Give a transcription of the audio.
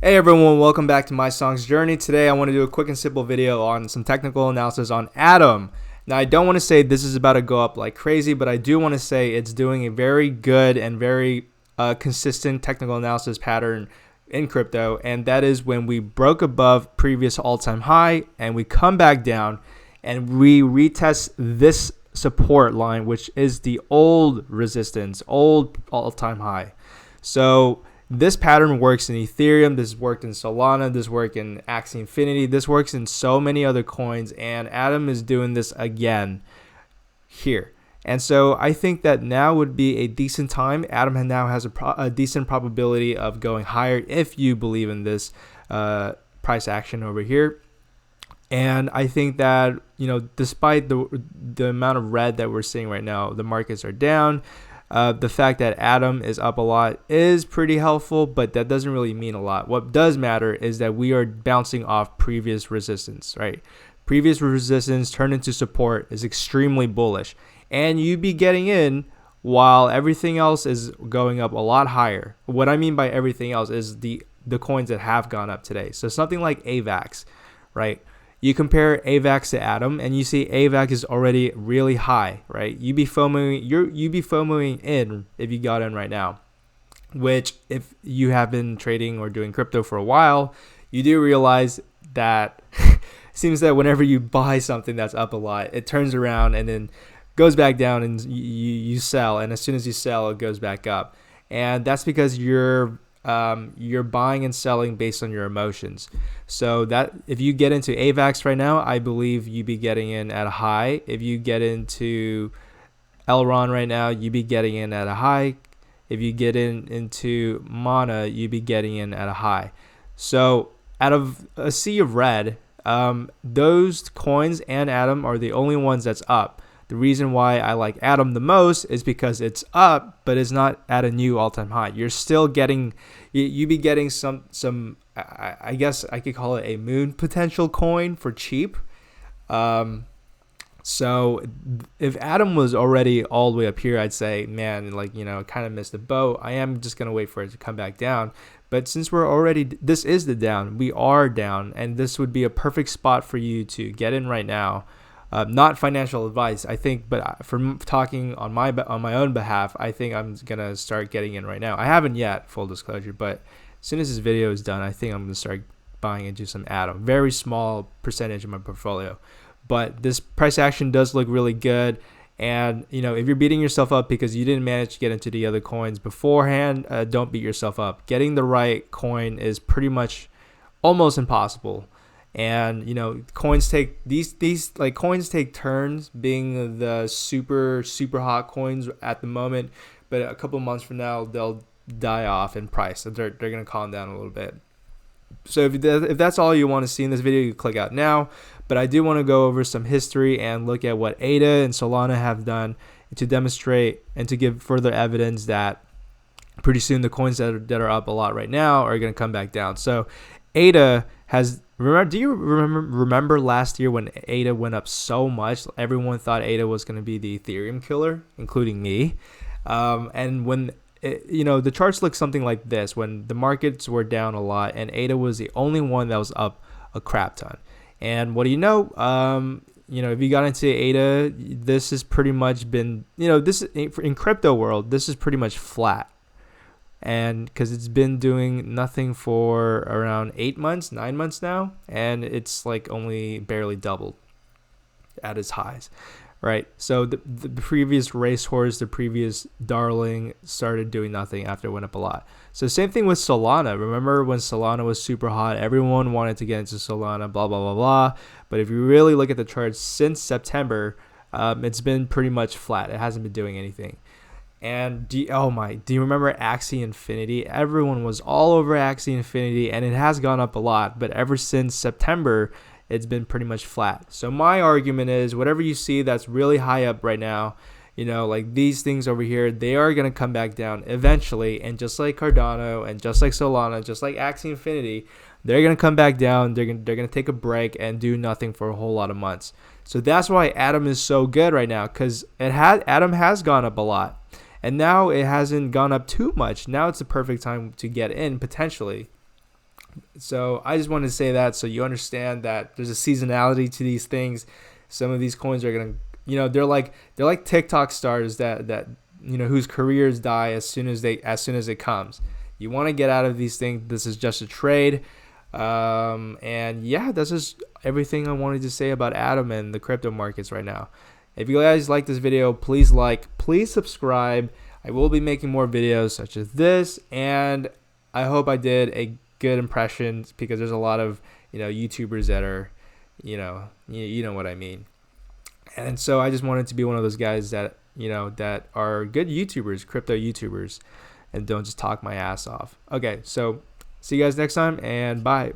Hey everyone, welcome back to My Song's Journey. Today I want to do a quick and simple video on some technical analysis on Atom. Now I don't want to say this is about to go up like crazy, but I do want to say it's doing a very good and very consistent technical analysis pattern in crypto, and that is when we broke above previous all-time high and we come back down and we retest this support line, which is the old resistance, old all-time high. So this pattern works in Ethereum, this worked in Solana, this worked in Axie Infinity, this works in so many other coins, and Atom is doing this again here. And so I think that now would be a decent time. Atom now has a decent probability of going higher if you believe in this price action over here. And I think that, despite the amount of red that we're seeing right now, the markets are down. The fact that Atom is up a lot is pretty helpful, but that doesn't really mean a lot. What does matter is that we are bouncing off previous resistance, right? Previous resistance turned into support is extremely bullish, and you'd be getting in while everything else is going up a lot higher. What I mean by everything else is the coins that have gone up today. So something like AVAX, right? You compare AVAX to Atom, and you see AVAX is already really high, right? You'd be FOMOing in if you got in right now, which if you have been trading or doing crypto for a while, you do realize that it seems that whenever you buy something that's up a lot, it turns around and then goes back down, and you sell, and as soon as you sell, it goes back up, and that's because you're buying and selling based on your emotions. So that if you get into AVAX right now, I believe you'd be getting in at a high. If you get into Elron right now, you'd be getting in at a high. If you get into Mana, you'd be getting in at a high. So out of a sea of red, those coins and Atom are the only ones that's up. The reason why I like Atom the most is because it's up, but it's not at a new all-time high. You're still getting, you be getting some. I guess I could call it a moon potential coin for cheap. So if Atom was already all the way up here, I'd say, man, kind of missed the boat. I am just gonna wait for it to come back down. But since we're already, this is the down. We are down, and this would be a perfect spot for you to get in right now. Not financial advice, I think, but from talking on my own behalf, I think I'm gonna start getting in right now. I haven't yet, full disclosure, but as soon as this video is done, I think I'm gonna start buying into some Atom. Very small percentage of my portfolio, but this price action does look really good. And if you're beating yourself up because you didn't manage to get into the other coins beforehand, don't beat yourself up. Getting the right coin is pretty much almost impossible. And coins take coins take turns being the super hot coins at the moment, but a couple months from now they'll die off in price. So they're gonna calm down a little bit. So if that's all you want to see in this video, you click out now. But I do want to go over some history and look at what ADA and Solana have done to demonstrate and to give further evidence that pretty soon the coins that are up a lot right now are gonna come back down. So ADA has. Do you remember last year when ADA went up so much? Everyone thought ADA was going to be the Ethereum killer, including me. And when the charts look something like this, when the markets were down a lot and ADA was the only one that was up a crap ton. And what do you know? If you got into ADA, this has pretty much been, this in crypto world, this is pretty much flat. And because it's been doing nothing for around 9 months now, and it's like only barely doubled at its highs, right? So the previous racehorse, the previous darling started doing nothing after it went up a lot. So same thing with Solana. Remember when Solana was super hot, everyone wanted to get into Solana, blah, blah, blah, blah. But if you really look at the charts since September, it's been pretty much flat. It hasn't been doing anything. And do you remember Axie Infinity? Everyone was all over Axie Infinity, and it has gone up a lot. But ever since September, it's been pretty much flat. So my argument is, whatever you see that's really high up right now, like these things over here, they are going to come back down eventually. And just like Cardano and just like Solana, just like Axie Infinity, they're going to come back down. They're going to take a break and do nothing for a whole lot of months. So that's why Atom is so good right now, because Atom has gone up a lot. And now it hasn't gone up too much. Now it's the perfect time to get in, potentially. So I just wanted to say that so you understand that there's a seasonality to these things. Some of these coins are gonna, they're like TikTok stars that whose careers die as soon as it comes. You want to get out of these things. This is just a trade. And yeah, this is everything I wanted to say about Atom and the crypto markets right now. If you guys like this video, please please subscribe. I will be making more videos such as this, and I hope I did a good impression because there's a lot of YouTubers that are you know what I mean. And so I just wanted to be one of those guys that that are good YouTubers, crypto YouTubers, and don't just talk my ass off. Okay, so see you guys next time, and bye.